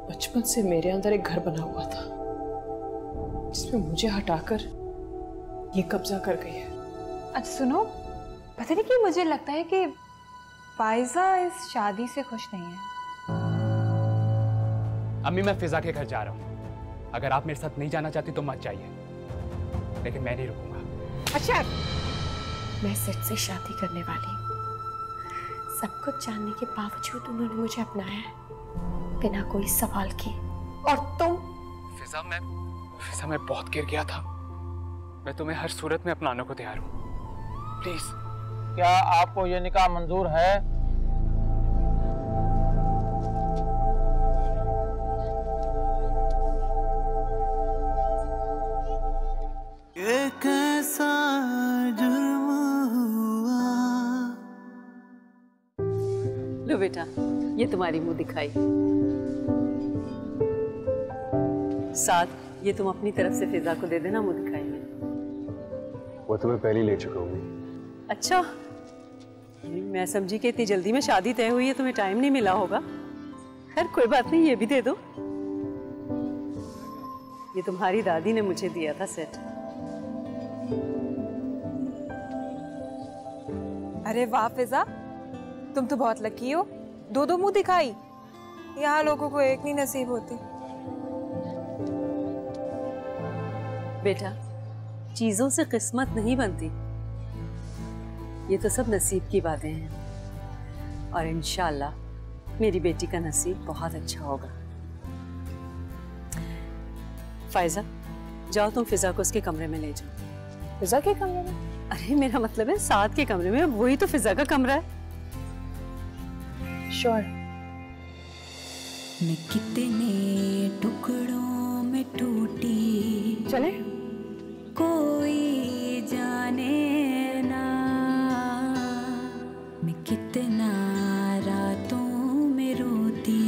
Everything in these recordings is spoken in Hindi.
बचपन से मेरे अंदर एक घर बना हुआ था जिसमें मुझे हटाकर ये कब्जा कर गई है। अच्छा सुनो, पता नहीं क्यों मुझे लगता है कि फाइजा इस शादी से खुश नहीं है। अम्मी, मैं फिजा के घर जा रहा हूँ। अगर आप मेरे साथ नहीं जाना चाहती तो मत जाइए, लेकिन मैं नहीं रुकूंगा। अच्छा, मैं सच से शादी करने वाली हूँ। सब कुछ जानने के बावजूद उन्होंने मुझे अपनाया है बिना कोई सवाल किए। और तुम? फिजा, मैं बहुत गिर गया था। मैं तुम्हें हर सूरत में अपनाने को तैयार हूँ। प्लीज। क्या आपको ये निकाह मंजूर है? ये कैसा जुर्म हुआ। लो बेटा, ये तुम्हारी मुंह दिखाई। साथ ये तुम अपनी तरफ से फिजा को दे देना मुंह दिखाई में। वो तुम्हें पहले ले चुका हूँ। अच्छा, मैं समझी कि इतनी जल्दी में शादी तय हुई है, तुम्हें टाइम नहीं मिला होगा। खैर कोई बात नहीं, ये भी दे दो। ये तुम्हारी दादी ने मुझे दिया था सेट। अरे वाह फिजा, तुम तो बहुत लकी हो। दो दो मुंह दिखाई। यहाँ लोगों को एक नहीं नसीब होती। बेटा, चीजों से किस्मत नहीं बनती, ये तो सब नसीब की बातें हैं। और इंशाल्लाह मेरी बेटी का नसीब बहुत अच्छा होगा। फाइजा, जाओ तुम फिजा को उसके कमरे में ले जाओ। फिजा के कमरे में? अरे मेरा मतलब है साद के कमरे में, वही तो फिजा का कमरा है। श्योर। मैं कितने टुकड़ों में टूटी, चले? कोई जाने ना। मैं कितना रातों में रोती,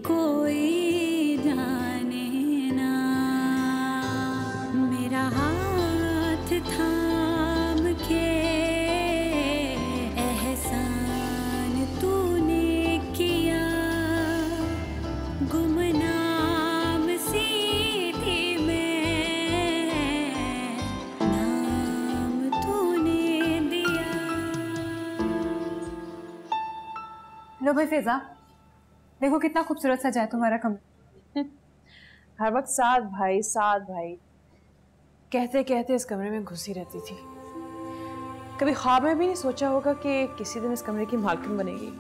कोई जाने ना। मेरा हाथ थाम के एहसान तूने किया, गुमनाम सी थी मैं, नाम तूने दिया। लो भाई फिजा, देखो कितना खूबसूरत सजा है तुम्हारा कमरा। हर वक्त साथ भाई कहते कहते इस कमरे में घुसी रहती थी। कभी ख्वाब में भी नहीं सोचा होगा कि किसी दिन इस कमरे की मालकिन बनेगी।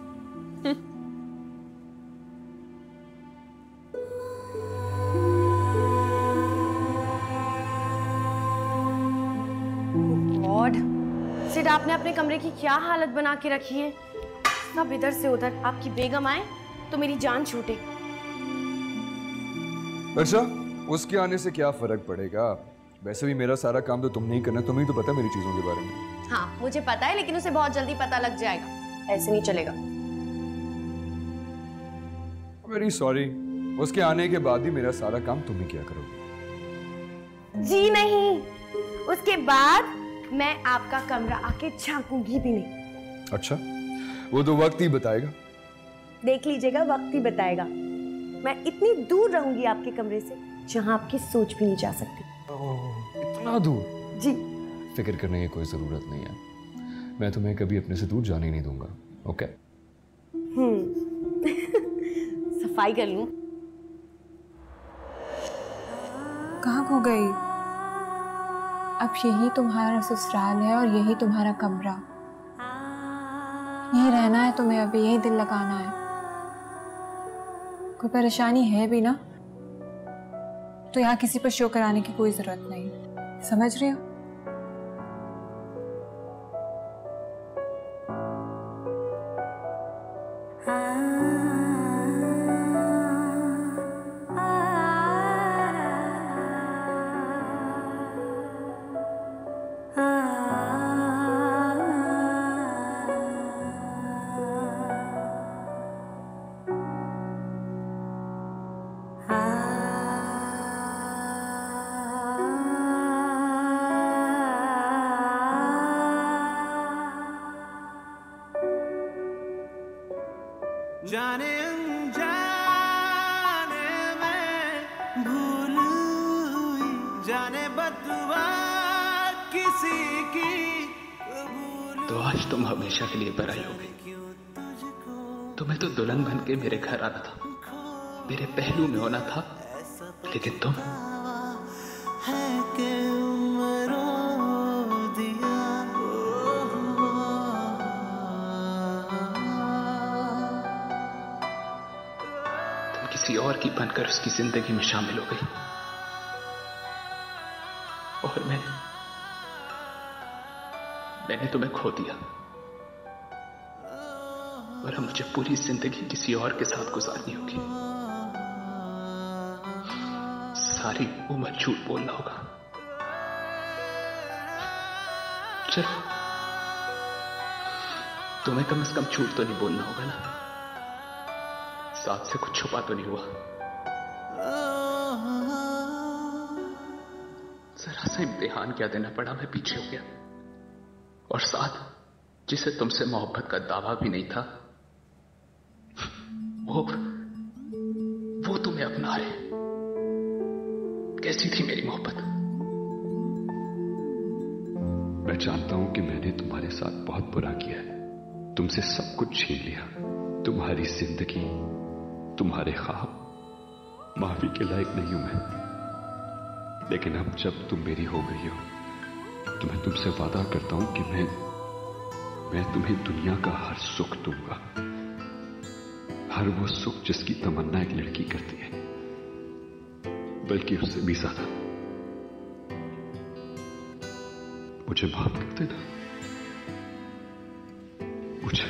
गॉड, सिड आपने अपने कमरे की क्या हालत बना के रखी है। सब इधर से उधर, आपकी बेगम आए तो मेरी जान छूटे। अच्छा, उसके आने से क्या फर्क पड़ेगा? वैसे भी मेरा सारा काम तो तुम नहीं करना, तुम्हें तो पता है मेरी चीजों के बारे में। हाँ मुझे पता है, लेकिन उसे बहुत जल्दी पता लग जाएगा। ऐसे नहीं चलेगा। वेरी सॉरी, उसके आने के बाद ही मेरा सारा काम तुम ही किया करोगे। जी नहीं, उसके बाद मैं आपका कमरा आके झांकूंगी भी नहीं। अच्छा, वो तो वक्त ही बताएगा। देख लीजिएगा, वक्त ही बताएगा। मैं इतनी दूर रहूंगी आपके कमरे से जहां आपकी सोच भी नहीं जा सकती। इतना दूर? जी। फिक्र करने की कोई जरूरत नहीं है, मैं तुम्हें कभी अपने से दूर जाने ही नहीं दूंगा। ओके? सफाई कर लूं। कहाँ खो गई? अब यही तुम्हारा ससुराल है और यही तुम्हारा कमरा। यही रहना है तुम्हें, अभी यही दिल लगाना है। कोई परेशानी है भी ना तो यहाँ किसी पर शो कराने की कोई जरूरत नहीं। समझ रही हो? जाने अनजाने तो आज तुम हमेशा के लिए पराई हो गई। तुम्हें तो दुल्हन बन के मेरे घर आना था, मेरे पहलू में होना था, लेकिन तुम किसी और की बनकर उसकी जिंदगी में शामिल हो गई। और मैंने तुम्हें खो दिया, और अब मुझे पूरी जिंदगी किसी और के साथ गुजारनी होगी। सारी उम्र झूठ बोलना होगा। चलो, तुम्हें कम से कम झूठ तो नहीं बोलना होगा ना। साथ से कुछ छुपा तो नहीं हुआ। जरा सा इम्तिहान क्या देना पड़ा, मैं पीछे हो गया। और साथ जिसे तुमसे मोहब्बत का दावा भी नहीं था, वो तुम्हें अपना है। कैसी थी मेरी मोहब्बत? मैं जानता हूं कि मैंने तुम्हारे साथ बहुत बुरा किया है, तुमसे सब कुछ छीन लिया, तुम्हारी जिंदगी, तुम्हारे ख्वाब। माफी के लायक नहीं हूं मैं, लेकिन अब जब तुम मेरी हो गई हो तो मैं तुमसे वादा करता हूं कि मैं तुम्हें दुनिया का हर सुख दूंगा, हर वो सुख जिसकी तमन्ना एक लड़की करती है, बल्कि उससे भी ज्यादा। मुझे माफ कर देना, मुझे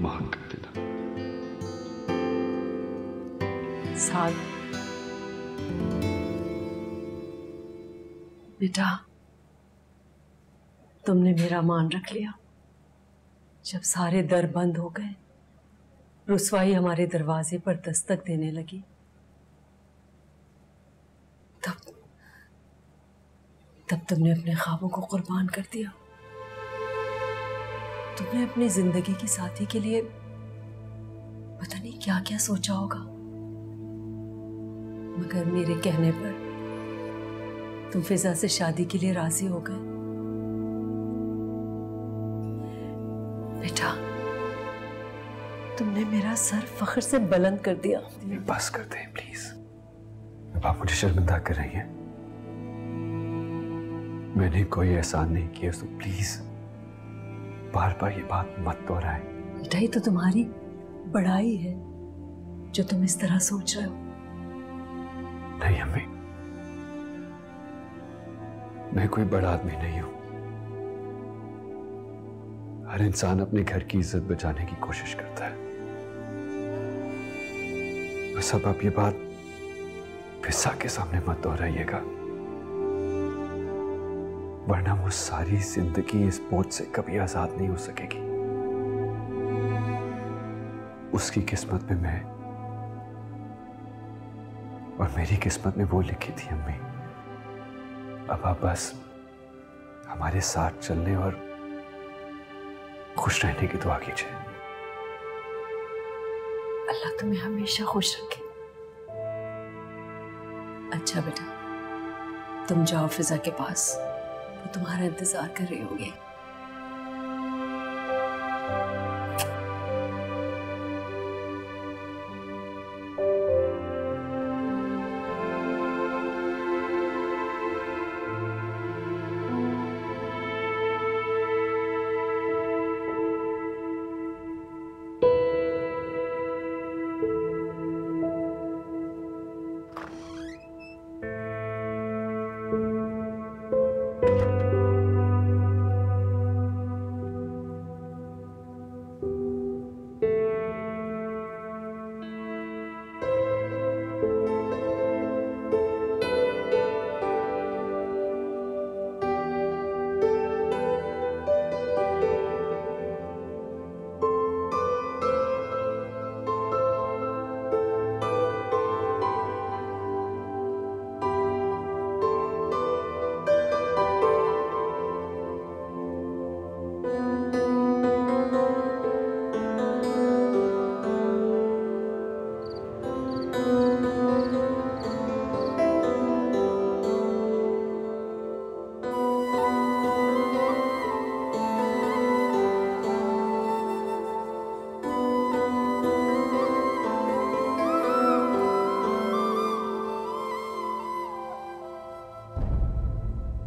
माफ कर देना। साद, बेटा, तुमने मेरा मान रख लिया। जब सारे दर बंद हो गए, रुसवाई हमारे दरवाजे पर दस्तक देने लगी, तब तुमने अपने ख्वाबों को कुर्बान कर दिया। तुमने अपनी जिंदगी के साथी के लिए पता नहीं क्या क्या सोचा होगा, मगर मेरे कहने पर तुम फिजा से शादी के लिए राजी हो गए। बेटा, तुमने मेरा सर फख्र से बुलंद कर दिया। बस कर दे प्लीज। अब आप मुझे शर्मिंदा कर रही हैं। मैंने कोई एहसान नहीं किया, तो प्लीज बार बार ये बात मत दोहराएं। बेटा, ये तो तुम्हारी बड़ाई है जो तुम इस तरह सोच रहे हो। नहीं अम्मी, मैं कोई बड़ा आदमी नहीं हूं। हर इंसान अपने घर की इज्जत बचाने की कोशिश करता है। बस अब आप ये बात फिजा के सामने मत दोहराइएगा, वरना वो सारी जिंदगी इस बोझ से कभी आजाद नहीं हो सकेगी। उसकी किस्मत में मैं और मेरी किस्मत में वो लिखी थी अम्मी। अब आप बस हमारे साथ चलने और खुश रहने की दुआ कीजिए। अल्लाह तुम्हें हमेशा खुश रखे। अच्छा बेटा, तुम जाओ फिजा के पास, वो तुम्हारा इंतजार कर रही होगी।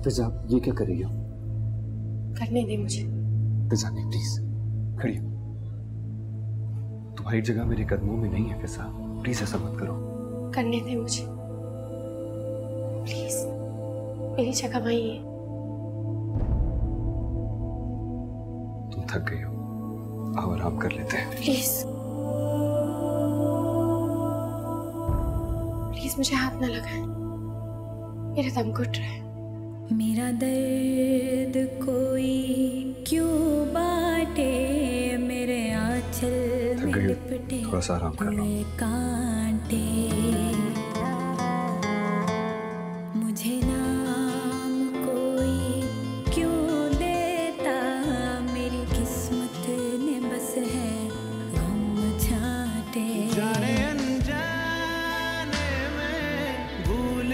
फिजा, ये क्या कर रही हो? करने दे मुझे। फिजा नहीं, प्लीज खड़ी हो। तुम्हारी जगह मेरे कदमों में नहीं है फिजा, प्लीज ऐसा मत करो। करने दे मुझे प्लीज, मेरी जगह वही है। तुम थक गई हो, आओ आराम कर लेते हैं। प्लीज प्लीज मुझे हाथ ना लगाए, मेरा दम घुट रहा है। मेरा दर्द कोई क्यों बांटे, मेरे आंचल में लिपटे थोड़ा सा आराम कर लो। कांटे। मुझे नाम कोई क्यों देता, मेरी किस्मत ने बस है गम छाटे। जाने अनजाने में भूल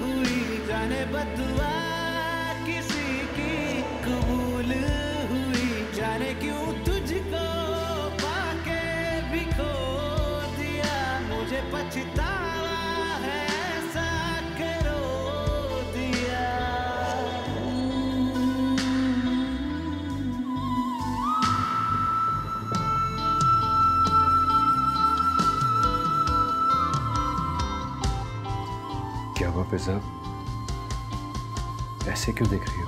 हुई, जाने बदुआ किसी की कबूल हुई, जाने क्यों तुझको पाके भी खो दिया, मुझे पछतावा है ऐसा के रो दिया। क्या हुआ फिजा, ऐसे क्यों देख रही हो?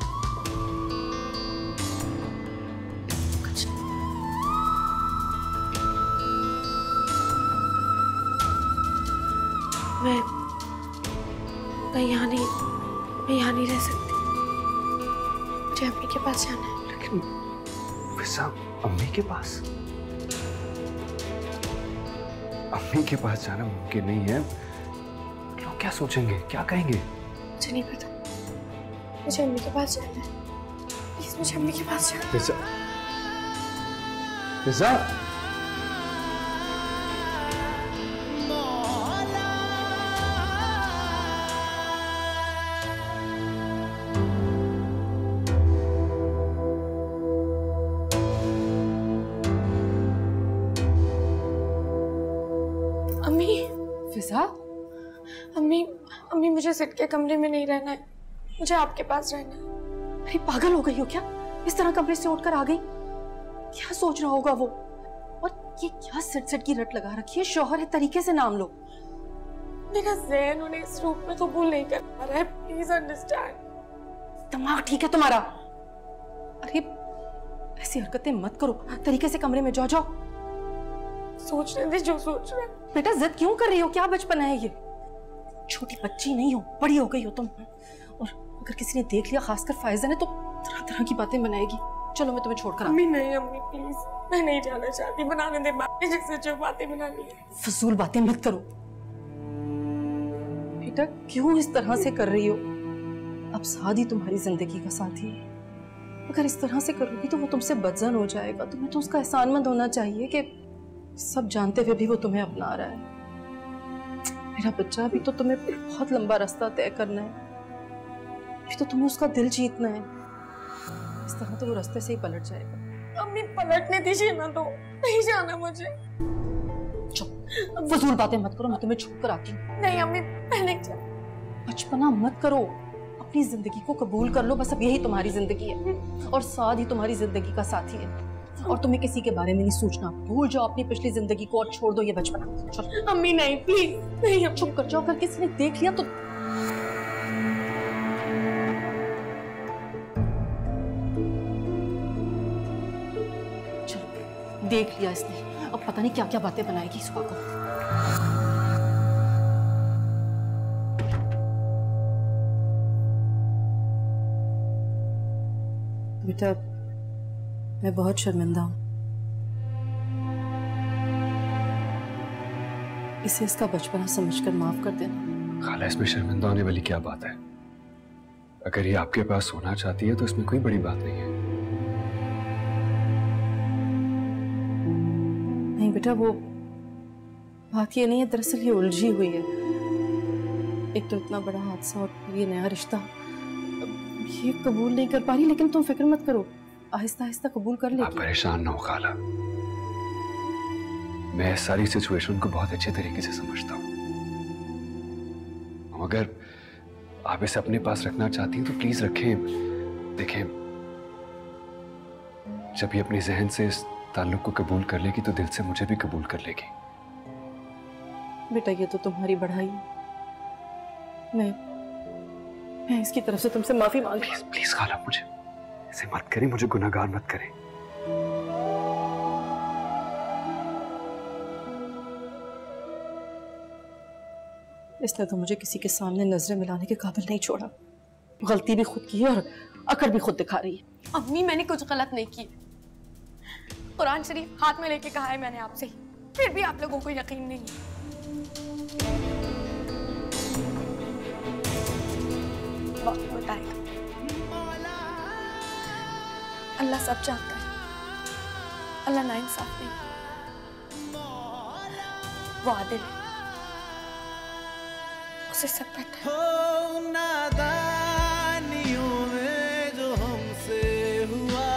मैं यहाँ नहीं रह सकती, मुझे अम्मी के पास जाना है। लेकिन फिजा, अम्मी के पास? अम्मी के पास जाना मुमकिन नहीं है। लोग क्या सोचेंगे, क्या कहेंगे? मुझे नहीं पता, मुझे अम्मी के पास जाना है। प्लीज मुझे अम्मी के पास जाना है। फिजा, फिजा, अम्मी, फिजा, अम्मी मुझे सिट के कमरे में नहीं रहना है, मुझे आपके पास रहना है। अरे पागल हो गई हो क्या? इस तरह कमरे से उठकर आ गई? क्या सोच रहा होगा वो? और ये क्या सिट की रट लगा रखी है? शौहर है, तरीके से नाम लो। मेरा ज़हन उन्हें इस रूप में कबूल नहीं कर पा रहा है, प्लीज अंडरस्टैंड। दिमाग ठीक है तुम्हारा? अरे ऐसी हरकतें मत करो, तरीके से कमरे में जाओ। सोचने दे जो सोच रहा है। बेटा जिद क्यों कर रही हो? क्या बचपना है ये? छोटी बच्ची नहीं हो, बड़ी हो गई हो तुम। और अगर किसी ने देख लिया, खासकर फायजा ने, तो तरह तरह की बातें बनाएगी। चलो मैं तुम्हें छोड़कर अम्मी नहीं, अम्मी प्लीज, मैं नहीं जाना चाहती। बनाने दे बातें जिससे जो बातें बनानी है। फजूल बातें मत करो बेटा, क्यों इस तरह से कर रही हो? अब साद ही तुम्हारी जिंदगी का साथी है। अगर इस तरह से करोगी तो वो तुमसे बदजन हो जाएगा। तुम्हें तो उसका एहसानमंद होना चाहिए कि सब जानते हुए भी वो तुम्हें अपना रहा है। मेरा बच्चा, अभी तो तुम्हें बहुत लंबा रास्ता तय करना है। अभी तो तुम्हें उसका दिल जीतना है। इस तरह तो वो रास्ते से ही पलट जाएगा। अम्मी पलटने दीजिए ना, तो नहीं जाना मुझे। चुप, फजूल बातें मत करो, मैं तुम्हें छोड़कर आती हूँ। नहीं अम्मी, मैं नहीं जाना। बचपना मत करो, अपनी जिंदगी को कबूल कर लो। बस अब यही तुम्हारी जिंदगी है और साथ ही तुम्हारी जिंदगी का साथी है। और तुम्हें किसी के बारे में नहीं सोचना। भूल जाओ अपनी पिछली जिंदगी को और छोड़ दो ये बचपना। अम्मी नहीं, प्लीज नहीं। चुप कर जाओ, अगर किसी ने देख लिया तो। चलो, देख लिया इसने, अब पता नहीं क्या क्या बातें बनाएगी सुबह को। बेटा, मैं बहुत शर्मिंदा हूं। इसे इसका बचपना समझकर माफ कर देना। खाला, इसमें शर्मिंदा होने वाली क्या बात है? अगर ये आपके पास सोना चाहती है तो इसमें कोई बड़ी बात नहीं है। नहीं बेटा, वो बात ये नहीं है। दरअसल ये उलझी हुई है। एक तो इतना बड़ा हादसा और ये नया रिश्ता, ये कबूल नहीं कर पा रही। लेकिन तुम फिक्र मत करो, आहिस्ता आहिस्ता कबूल कर लेगी। आप परेशान ना हो खाला, मैं सारी सिचुएशन को बहुत अच्छे तरीके से समझता हूँ। आप इसे अपने पास रखना चाहती हैं तो प्लीज रखें। देखें, जब ये अपने जहन से इस ताल्लुक को कबूल कर लेगी तो दिल से मुझे भी कबूल कर लेगी। बेटा ये तो तुम्हारी बढ़ाई है। मैं इसकी तरफ से तुमसे माफी मांग रही हूँ। प्लीज खाला, मुझे ऐसे मत करें, मुझे गुनहगार मत करें। इसने तो मुझे किसी के सामने नजरें मिलाने के काबिल नहीं छोड़ा। गलती भी खुद की है और अकड़ भी खुद दिखा रही है। अम्मी मैंने कुछ गलत नहीं किया। कुरान शरीफ हाथ में लेके कहा है मैंने आपसे, फिर भी आप लोगों को यकीन नहीं है। वक्त बताएगा, अल्लाह सब जानता है। अल्लाह नाइंसाफ नहीं, वो आदिल है, उसे सब पता है। नादानियों में जो हमसे हुआ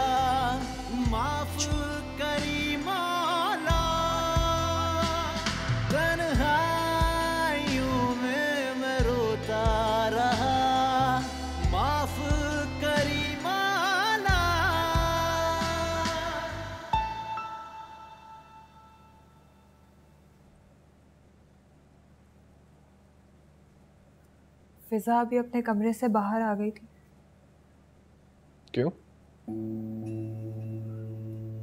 माफ करी मौला, तन्हाइयों में मैं रोता रहा माफ करी मौला। फिजा अभी अपने कमरे से बाहर आ गई थी। क्यों?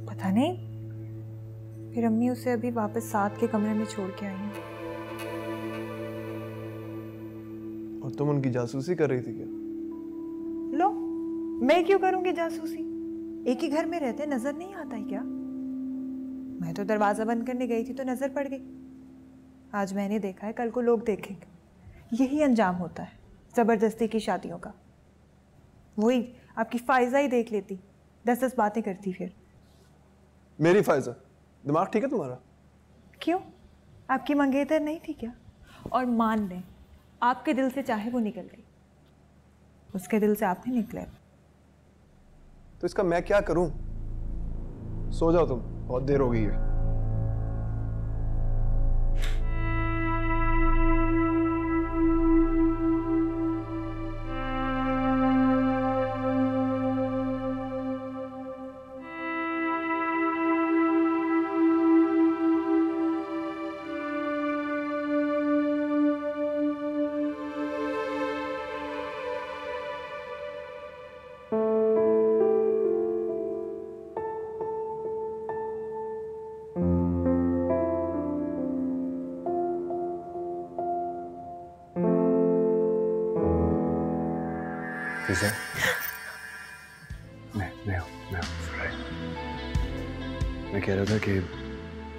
पता नहीं, फिर अम्मी उसे अभी वापस साथ के कमरे में छोड़ के आई हैं। और तुम उनकी जासूसी कर रही थी क्या? लो, मैं क्यों करूंगी जासूसी? एक ही घर में रहते, नजर नहीं आता है क्या? मैं तो दरवाजा बंद करने गई थी तो नजर पड़ गई। आज मैंने देखा है, कल को लोग देखेंगे। यही अंजाम होता है जबरदस्ती की शादियों का। वही आपकी फायजा ही देख लेती, 10-10 बातें करती फिर। मेरी फायजा, दिमाग ठीक है तुम्हारा? क्यों, आपकी मंगेतर नहीं थी क्या? और मान लें आपके दिल से चाहे वो निकल गई, उसके दिल से आप नहीं निकले। तो इसका मैं क्या करूं? सो जाओ तुम, बहुत देर हो गई है। फिजा, मैं कह रहा था कि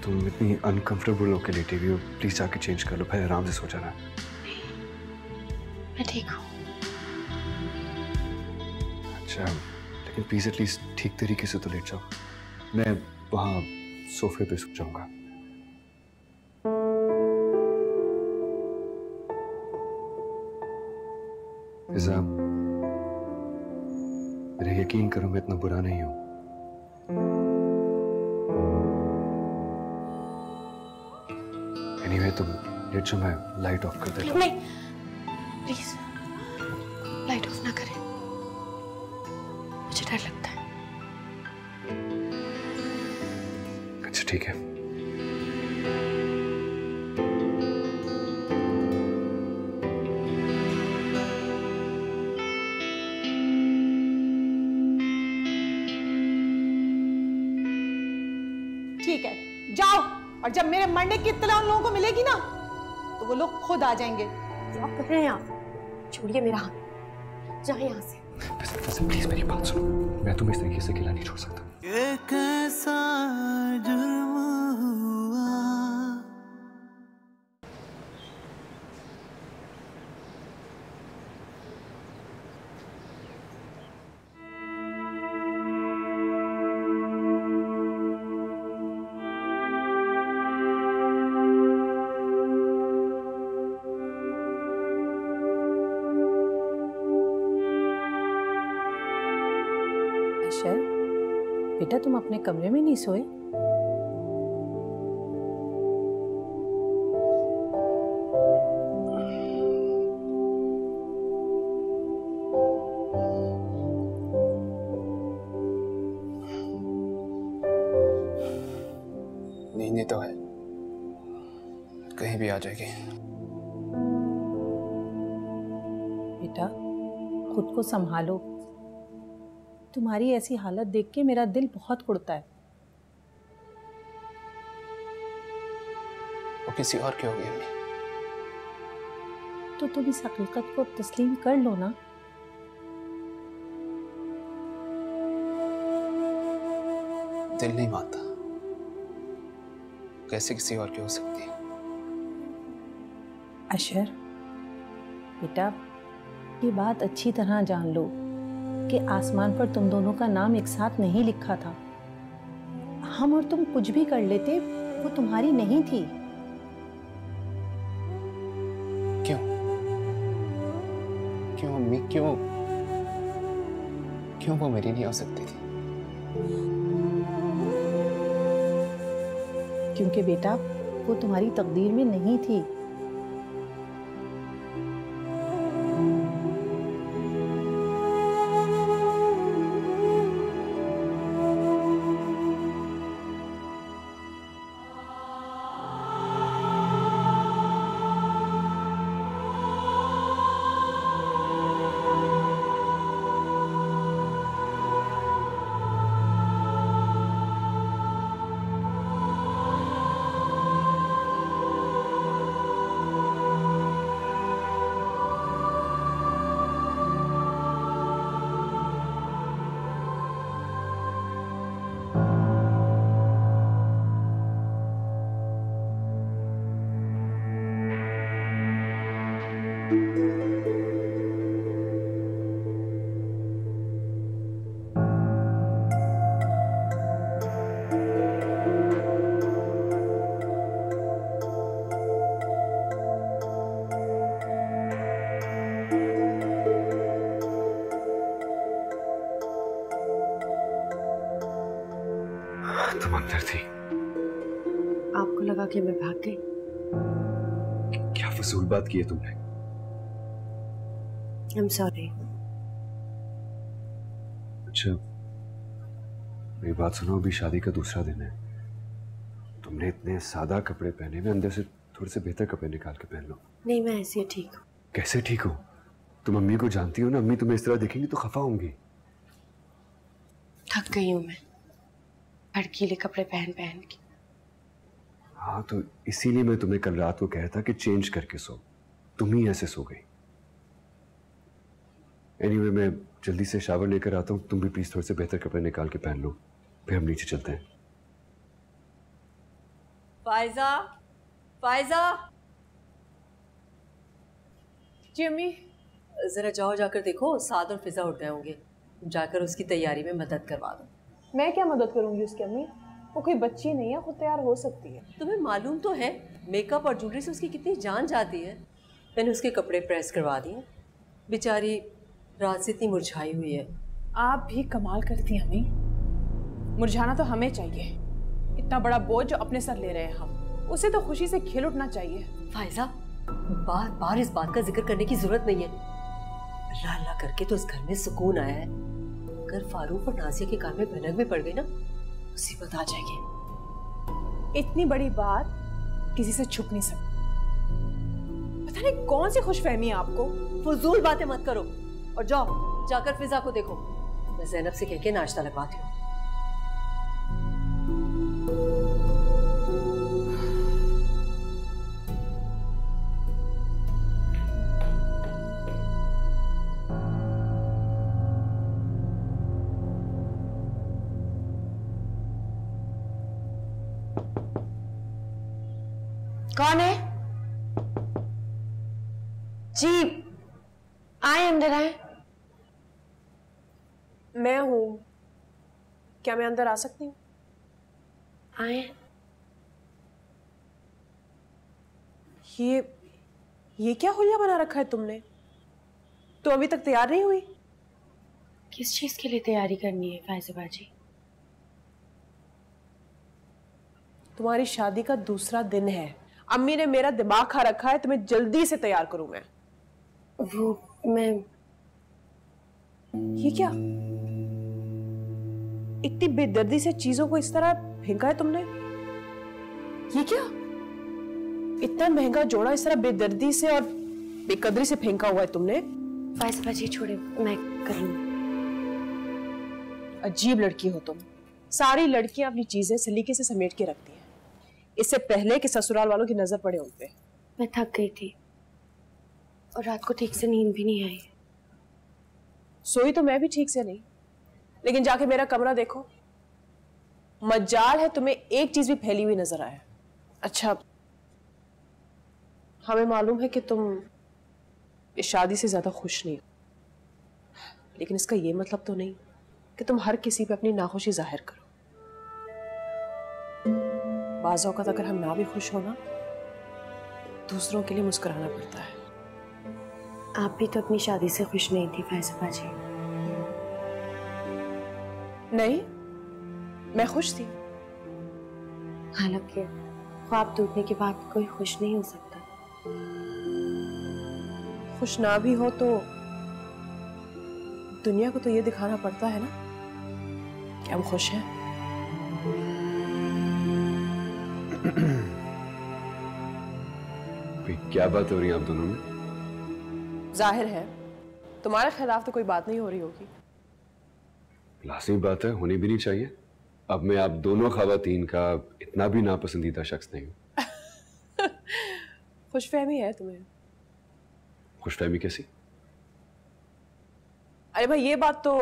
तुम इतनी अनकंफर्टेबल होकर लेटी हुई हो, प्लीज जाके चेंज कर लो भाई, आराम से सो जाना। मैं ठीक हूँ। अच्छा, लेकिन प्लीज एटलीस्ट ठीक तरीके से तो लेट जाओ। मैं वहाँ सोफे पे सो जाऊंगा। फिजा, मेरा यकीन करो मैं इतना बुरा नहीं हूं। एनीवे तुम लेट जाओ, मैं लाइट ऑफ कर देता हूं। नहीं, प्लीज लाइट ऑफ ना करें, मुझे डर लगता है। अच्छा ठीक है। ठीक है, जाओ, और जब मेरे मरने की इत्तला उन लोगों को मिलेगी ना तो वो लोग खुद आ जाएंगे। क्या कर रहे हैं आप? छोड़िए मेरा हाथ, जाए यहाँ से। प्लीज मेरी बात सुनो, मैं तुम्हें इस तरीके से अकेला नहीं छोड़ सकता। ये कैसा जुर्म हुआ। बेटा तुम अपने कमरे में नहीं सोए? नींद तो है, कहीं भी आ जाएगी। बेटा खुद को संभालो, तुम्हारी ऐसी हालत देख के मेरा दिल बहुत कुड़ता है। वो किसी और की होगी अम्मी। तो तुम इस हकीकत को तस्लीम कर लो ना। दिल नहीं मानता, कैसे किसी और की हो सकती है। अशर बेटा, ये बात अच्छी तरह जान लो कि आसमान पर तुम दोनों का नाम एक साथ नहीं लिखा था। हम और तुम कुछ भी कर लेते, वो तुम्हारी नहीं थी। क्यों क्यों अम्मी, क्यों क्यों वो मेरी नहीं हो सकती थी? क्योंकि बेटा वो तुम्हारी तकदीर में नहीं थी। तुम अंदर थी? आपको लगा कि मैं भाग गई? क्या फजूल बात की है तुमने? I'm sorry. अच्छा मेरी बात सुनो, अभी शादी का दूसरा दिन है। तुमने इतने सादा कपड़े पहने हुए, अंदर से थोड़े से बेहतर कपड़े निकाल के पहन लो। नहीं, मैं ऐसे ही ठीक हूँ। कैसे ठीक हो? तुम अम्मी को जानती हो ना, अम्मी तुम्हें इस तरह देखेंगी तो खफा होंगी। थक गई हूँ मैं भड़कीले कपड़े पहन पहन के। हाँ तो इसीलिए मैं तुम्हें कल रात को कहा था कि चेंज करके सो, तुम ही ऐसे सो गई। एनीवे मैं जल्दी से शावर लेकर आता हूँ, तुम भी प्लीज थोड़े से बेहतर कपड़े निकाल के पहन लो, फिर हम नीचे चलते हैं। फायजा, फायजा। जी अम्मी। जरा जाओ, जाकर देखो साद और फिजा उठ गए होंगे, जाकर उसकी तैयारी में मदद करवा दो। मैं क्या मदद करूंगी उसकी अम्मी? वो कोई बच्ची नहीं है, खुद तैयार हो सकती है। तुम्हें मालूम तो है मेकअप और ज्वेलरी से उसकी कितनी जान जाती है। मैंने उसके कपड़े प्रेस करवा दिए, बेचारी रात से इतनी मुरझाई हुई है। आप भी कमाल करती हैं अम्मी, मुरझाना तो हमें चाहिए। इतना बड़ा बोझ जो अपने सर ले रहे हैं हम, उसे तो खुशी से खिल उठना चाहिए। फायजा, बार बार इस बात का जिक्र करने की जरूरत नहीं है। अल्लाह अल्लाह करके तो इस घर में सुकून आया है। अगर फारूक और नाजिया के कान में भनक भी पड़ गई ना, मुसीबत आ जाएगी। इतनी बड़ी बात किसी से छुप नहीं सकती। पता नहीं कौन सी खुशफहमी है आपको। फजूल बातें मत करो और जाओ जाकर फिजा को देखो। मैं ज़ैनब से कह के नाश्ता लगवाती हूँ। कौन है? जी आए, अंदर आए। मैं हूं, क्या मैं अंदर आ सकती हूँ? आए। ये क्या हुलिया बना रखा है तुमने? तो अभी तक तैयार नहीं हुई? किस चीज के लिए तैयारी करनी है फायजा बाजी? तुम्हारी शादी का दूसरा दिन है। अम्मी ने मेरा दिमाग खा रखा है, तुम्हें जल्दी से तैयार करूं मैं। वो मैं ये क्या? इतनी बेदर्दी से चीजों को इस तरह फेंका है तुमने? ये क्या? इतना महंगा जोड़ा इस तरह बेदर्दी से और बेकदरी से फेंका हुआ है तुमने? फाइज़ा जी छोड़े, मैं कर लूँ। अजीब लड़की हो तुम। सारी लड़कियां अपनी चीजें सलीके से समेट के रखती हैं, इससे पहले कि ससुराल वालों की नजर पड़े उन पे। मैं थक गई थी और रात को ठीक से नींद भी नहीं आई। सोई तो मैं भी ठीक से नहीं, लेकिन जाके मेरा कमरा देखो। मजाल है तुम्हें एक चीज भी फैली हुई नजर आए। अच्छा, हमें मालूम है कि तुम इस शादी से ज्यादा खुश नहीं हो, लेकिन इसका ये मतलब तो नहीं कि तुम हर किसी पे अपनी नाखुशी जाहिर करो। बाज़ औक़ात अगर हम ना भी खुश हो ना, दूसरों के लिए मुस्कुराना पड़ता है। आप भी तो अपनी शादी से खुश नहीं थी फाइज़ा जी। नहीं, मैं खुश थी। हालांकि ख्वाब टूटने के बाद कोई खुश नहीं हो सकता। खुश ना भी हो तो दुनिया को तो ये दिखाना पड़ता है ना कि हम खुश हैं। क्या बात हो रही है आप दोनों में? जाहिर है तुम्हारे खिलाफ तो कोई बात नहीं हो रही होगी। लाज़मी बात है, होनी भी नहीं चाहिए। अब मैं आप दोनों खवातीन का इतना भी नापसंदीदा शख्स नहीं हूं। खुशफहमी है तुम्हें? खुशफहमी कैसी? अरे भाई, ये बात तो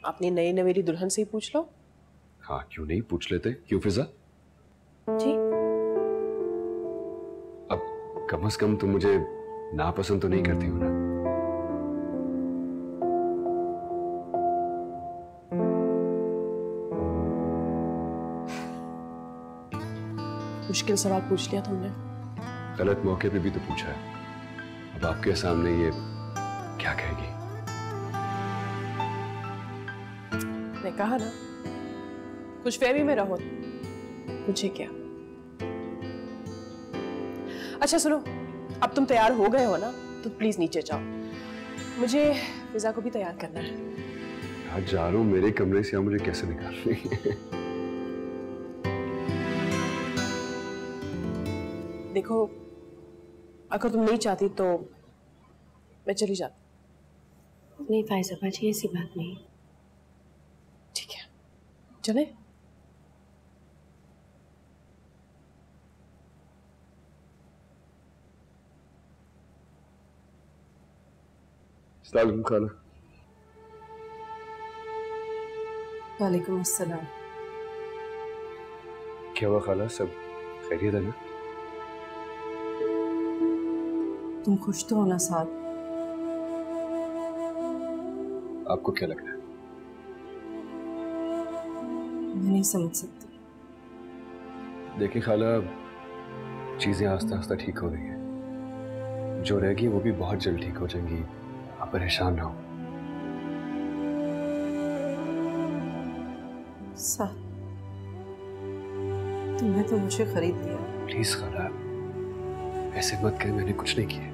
अपनी नई नवेली दुल्हन से ही पूछ लो। हाँ, क्यों नहीं पूछ लेते? क्यों फिजा? जी, अब कम से कम तुम मुझे नापसंद तो नहीं करती हो ना? मुश्किल सवाल पूछ लिया तुमने। गलत मौके पे भी तो पूछा है। अब आपके सामने ये क्या कहेगी? मैं कहा ना, खुशफहमी में रहो, मुझे क्या। अच्छा सुनो, अब तुम तैयार हो गए हो ना, तो प्लीज नीचे जाओ, मुझे फिजा को भी तैयार करना है। आज जा रहा हूं, मेरे कमरे से आप मुझे कैसे निकाल रही हैं? देखो, अगर तुम नहीं चाहती तो मैं चली जाती। नहीं फाइज़ा जी, ऐसी बात नहीं। ठीक है, चले। अस्सलाम वालेकुम खाला। वालेकुम अस्सलाम। क्या हुआ खाला, सब खैरियत है ना? तुम खुश तो हो ना साथ? आपको क्या लग रहा है? मैं नहीं समझ सकती। देखिए खाला, चीजें आस्ता आस्ता ठीक हो रही हैं। जो रहेगी वो भी बहुत जल्द ठीक हो जाएंगी, आप परेशान ना हो। साथ तुमने तो मुझे खरीद दिया। प्लीज खाला, ऐसे मत कहें, मैंने कुछ नहीं किया।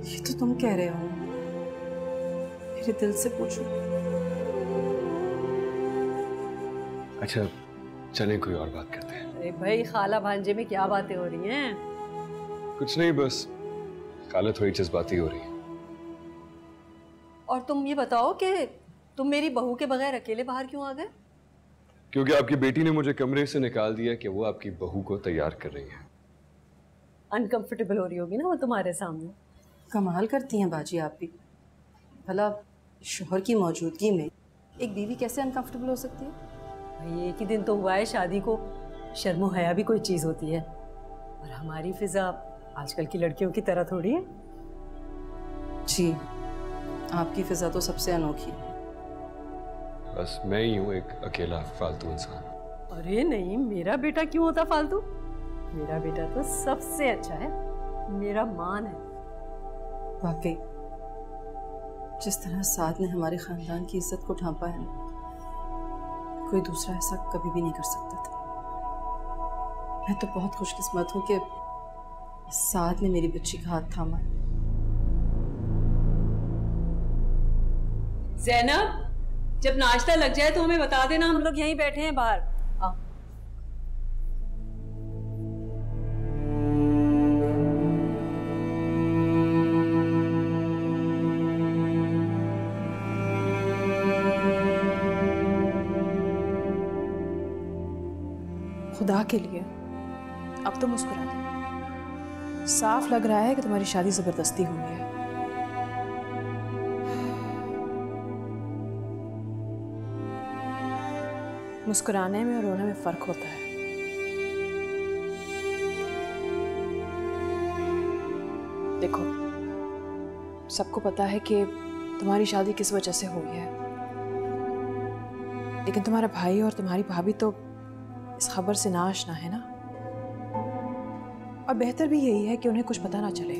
ये तो तुम कह रहे हो, मेरे दिल से पूछो। अच्छा चलें, कोई और बात करते हैं। अरे भाई, खाला भांजे में क्या बातें हो रही हैं? कुछ नहीं, बस खाला थोड़ी जज्बाती हो रही है। और तुम ये बताओ कि तुम मेरी बहू के बगैर अकेले बाहर क्यों आ गए? क्योंकि आपकी बेटी ने मुझे कमरे से निकाल दिया कि वो आपकी बहू को तैयार कर रही है। अनकंफर्टेबल हो रही होगी ना वो तुम्हारे सामने। कमाल करती हैं बाजी आप भी। भला शोहर की मौजूदगी में एक बीवी कैसे अनकंफर्टेबल हो सकती है? भाई, एक ही दिन तो हुआ है शादी को, शर्मो हया भी कोई चीज़ होती है। और हमारी फिजा आजकल की लड़कियों की तरह थोड़ी है। जी, आपकी फिजा तो सबसे अनोखी है। बस मैं ही हूँ एक अकेला फालतू इंसान। अरे नहीं, मेरा बेटा क्यों होता फालतू? मेरा बेटा तो सबसे अच्छा है, मेरा मान है। वाकई जिस तरह साद ने हमारे खानदान की इज्जत को ढांपा है, कोई दूसरा ऐसा कभी भी नहीं कर सकता था। मैं तो बहुत खुशकिस्मत हूँ कि साद ने मेरी बच्ची का हाथ थामा। ज़ैनब, जब नाश्ता लग जाए तो हमें बता देना, हम लोग यहीं बैठे हैं बाहर। आओ। खुदा के लिए अब तो मुस्कुरा दो। साफ लग रहा है कि तुम्हारी शादी जबरदस्ती हुई है। मुस्कुराने में और रोने में फर्क होता है। देखो, सबको पता है कि तुम्हारी शादी किस वजह से हुई है, लेकिन तुम्हारा भाई और तुम्हारी भाभी तो इस खबर से ना आशना है ना। और बेहतर भी यही है कि उन्हें कुछ पता ना चले,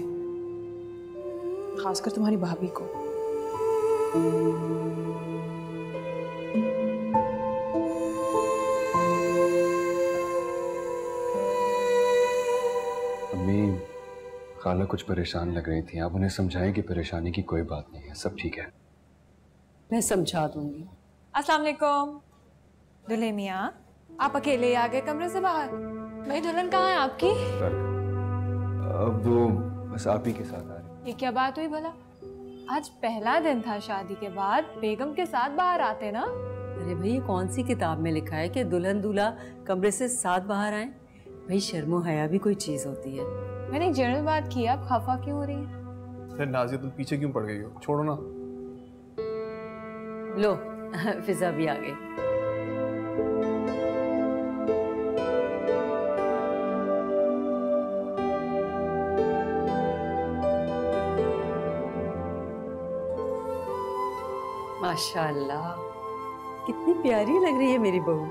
खासकर तुम्हारी भाभी को। अम्मी, खाला कुछ परेशान लग रही थी, आप उन्हें समझाएं कि परेशानी की कोई बात नहीं है, सब ठीक है। मैं समझा दूंगी। अस्सलाम वालेकुम। दुल्हे मियाँ, आप अकेले ही आ गए कमरे से बाहर? भाई दुल्हन कहाँ है आपकी? अब वो बस आप ही के साथ आ रही। ये क्या बात हुई भला? आज पहला दिन था शादी के बाद, बेगम के साथ बाहर आते ना। अरे भाई, ये कौन सी किताब में लिखा है कि दुल्हन दूल्हा कमरे से साथ बाहर आए? भाई शर्मो हया भी कोई चीज होती है। मैंने एक जनरल बात की, आप खफा क्यों हो रही हैं? अरे नाज़िया, तुम पीछे क्यों पड़ गई हो? छोड़ो ना। लो फिजा भी आ गई। माशाल्लाह, कितनी प्यारी लग रही है मेरी बहू।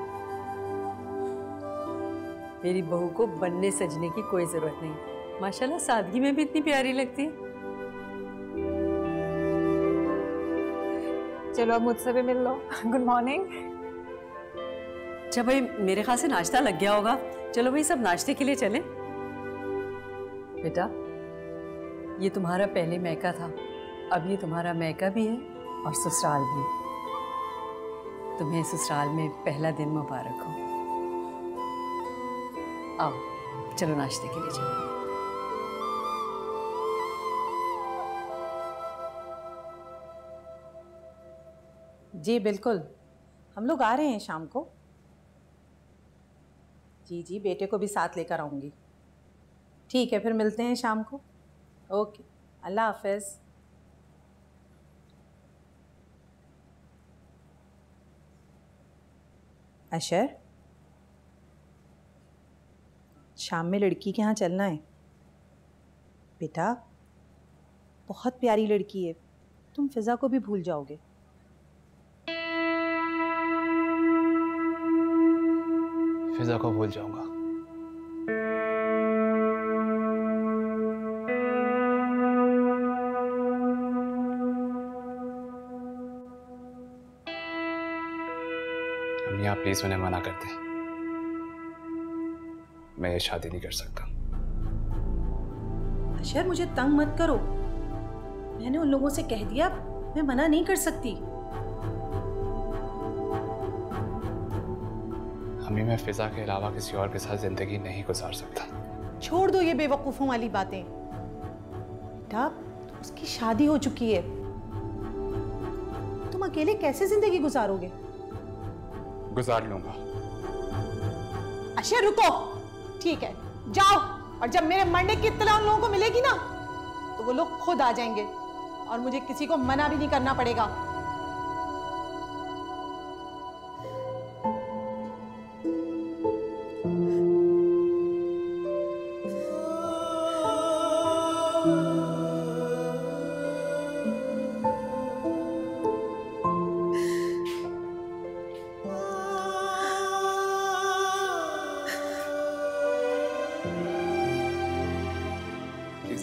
मेरी बहू को बनने सजने की कोई जरूरत नहीं, माशाल्लाह सादगी में भी इतनी प्यारी लगती है। चलो अब मुझसे भी मिल लो। Good morning. अच्छा भाई, मेरे ख्याल से नाश्ता लग गया होगा। चलो भाई, सब नाश्ते के लिए चलें। बेटा, ये तुम्हारा पहले मैका था, अब ये तुम्हारा मैका भी है और ससुराल भी। तुम्हें ससुराल में पहला दिन मुबारक हो। आओ चलो नाश्ते के लिए चलो। जी बिल्कुल, हम लोग आ रहे हैं शाम को। जी जी, बेटे को भी साथ लेकर आऊँगी। ठीक है, फिर मिलते हैं शाम को। ओके, अल्लाह हाफिज़। अशर, शाम में लड़की के यहाँ चलना है। बेटा, बहुत प्यारी लड़की है, तुम फिज़ा को भी भूल जाओगे। फिजा को भूल जाऊंगा। अम्मी, आप प्लीज उन्हें मना कर दें, मैं ये शादी नहीं कर सकता। अशर, मुझे तंग मत करो, मैंने उन लोगों से कह दिया, मैं मना नहीं कर सकती। अम्मी, मैं फिजा के अलावा किसी और के साथ जिंदगी नहीं गुजार सकता। छोड़ दो ये बेवकूफों वाली बातें। बेटा, तो उसकी शादी हो चुकी है, तुम अकेले कैसे जिंदगी गुजारोगे? गुजार लूंगा। अशर रुको, ठीक है जाओ, और जब मेरे मरने की इत्तला उन लोगों को मिलेगी ना, तो वो लोग खुद आ जाएंगे और मुझे किसी को मना भी नहीं करना पड़ेगा।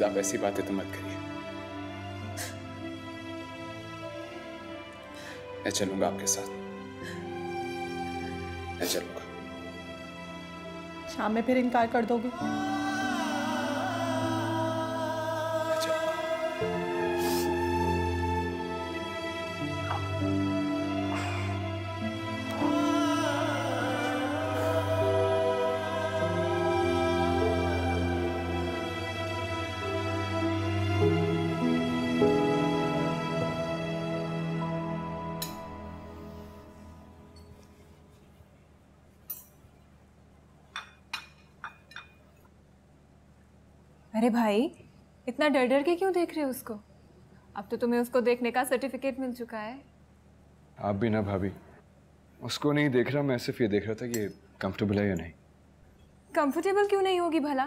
आप ऐसी बातें तो मत करिए। मैं चलूंगा आपके साथ, मैं चलूंगा। शाम में फिर इनकार कर दोगे? अरे भाई, इतना डर डर के क्यों देख रहे हो उसको? अब तो तुम्हें उसको देखने का सर्टिफिकेट मिल चुका है। आप भी ना भाभी, उसको नहीं देख रहा, मैं सिर्फ ये देख रहा था कि कंफर्टेबल है या नहीं। कंफर्टेबल क्यों नहीं होगी भला?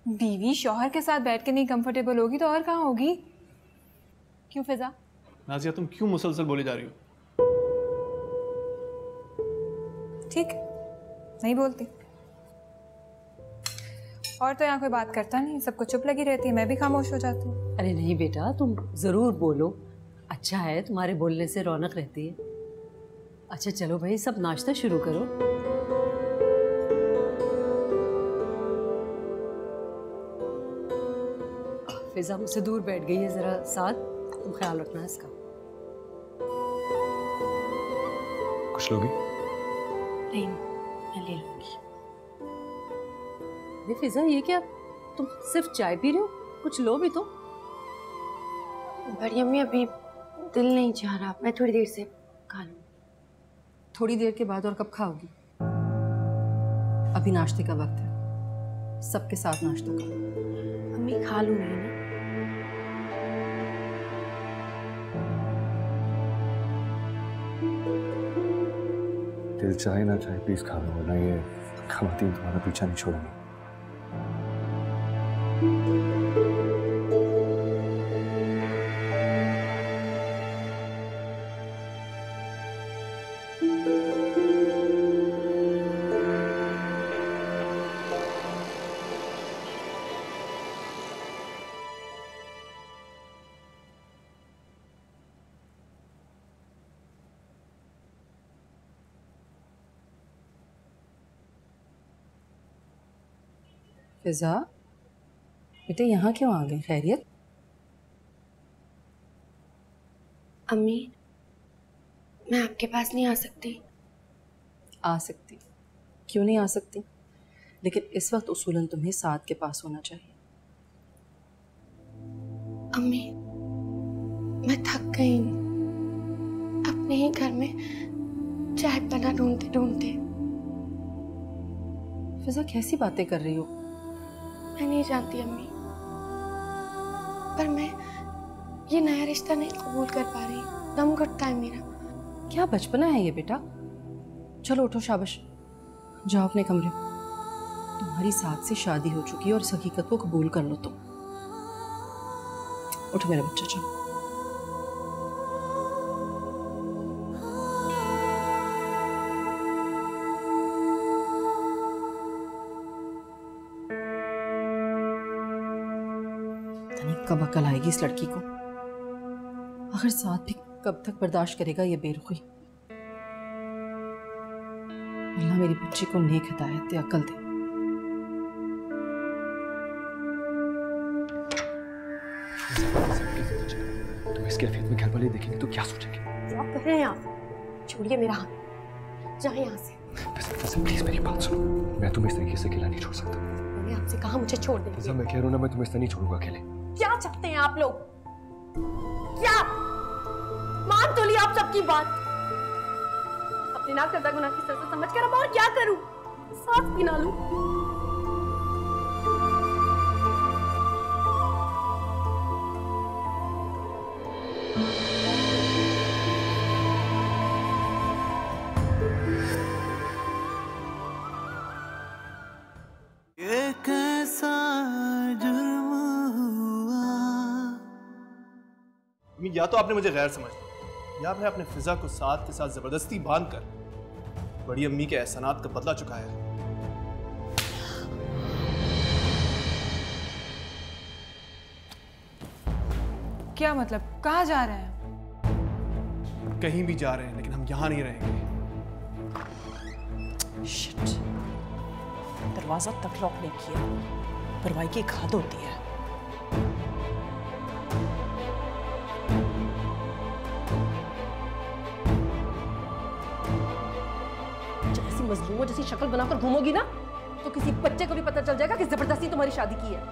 बीवी शौहर के साथ बैठ के नहीं कंफर्टेबल होगी तो और कहाँ होगी? क्यों फिजा? नाजिया, तुम क्यों मुसलसल बोली जा रही हो? ठीक, नहीं बोलती। और तो यहाँ कोई बात करता नहीं, सबको चुप लगी रहती है, मैं भी खामोश हो जाती हूँ। अरे नहीं बेटा, तुम जरूर बोलो, अच्छा है, तुम्हारे बोलने से रौनक रहती है। अच्छा चलो भाई, सब नाश्ता शुरू करो। फिजा मुझसे दूर बैठ गई है, जरा साथ तुम ख्याल रखना इसका। कुछ लोगी? नहीं, मैं ले लूंगी। ये फिजा, ये क्या, तुम सिर्फ चाय पी रही हो? कुछ लो भी तो। बड़ी अम्मी, अभी दिल नहीं चाह रहा, मैं थोड़ी देर से खा लूँ। थोड़ी देर के बाद और कब खाओगी? अभी नाश्ते का वक्त है, सबके साथ नाश्ता करो। अम्मी खा लूंगी ना। दिल चाहे ना चाहे प्लीज खा लो, वरना ये खवातीन तुम्हारा पीछा नहीं छोड़ेंगे। फिजा, बेटे यहाँ क्यों आ गए? खैरियत? अम्मी, मैं आपके पास नहीं आ सकती। आ सकती, क्यों नहीं आ सकती? लेकिन इस वक्त उसूलन तुम्हें साद के पास होना चाहिए। अम्मी, मैं थक गई हूँ अपने ही घर में चाय बना ढूंढते ढूंढते। फिजा, कैसी बातें कर रही हो? मैं नहीं जानती अम्मी, पर मैं ये नया रिश्ता नहीं कबूल कर पा रही। दम घुटता है मेरा। क्या बचपना है ये बेटा? चलो उठो, शाबाश, जाओ अपने कमरे। तुम्हारी साथ से शादी हो चुकी है और इस हकीकत को कबूल कर लो तुम। उठो मेरा बच्चा, चलो। कब अकल आएगी इस लड़की को? आखिर साथ भी कब तक बर्दाश्त करेगा ये बेरुखी? अल्लाह मेरी बच्ची को नेक हिदायत दे, अकल दे। तुम इस कैफियत में घर वाले देखेंगे तो क्या सोचेंगे? क्या कर रहे हैं आप? छोड़िए मेरा हाथ, जाए यहाँ से। प्लीज मेरी बात सुनो, मैं तुम्हें इस तरीके से अकेला नहीं छोड़ सकता। मैंने आपसे कहा मुझे छोड़ दे। मैं कह रहा हूँ ना, मैं तुम्हें इस तरह नहीं छोड़ूंगा अकेले। क्या चाहते हैं आप लोग? क्या मान तो लिया आप सबकी बात? अपने ना करदा गुनाह की सजा समझ कर अब और क्या करूं? सांस भी ना लूं। ये कैसा जुर्म हुआ? या तो आपने मुझे गैर समझ या फिर आपने फिजा को साथ के साथ जबरदस्ती बांधकर बड़ी अम्मी के एहसानात का बदला चुकाया है। क्या मतलब? कहाँ जा रहे हैं? कहीं भी जा रहे हैं, लेकिन हम यहां नहीं रहेंगे। शिट, दरवाजा तक लॉक नहीं किया। परवाई की खाद होती है। जैसी मजलूमों जैसी शक्ल बनाकर घूमोगी ना तो किसी बच्चे को भी पता चल जाएगा कि जबरदस्ती तुम्हारी शादी की है।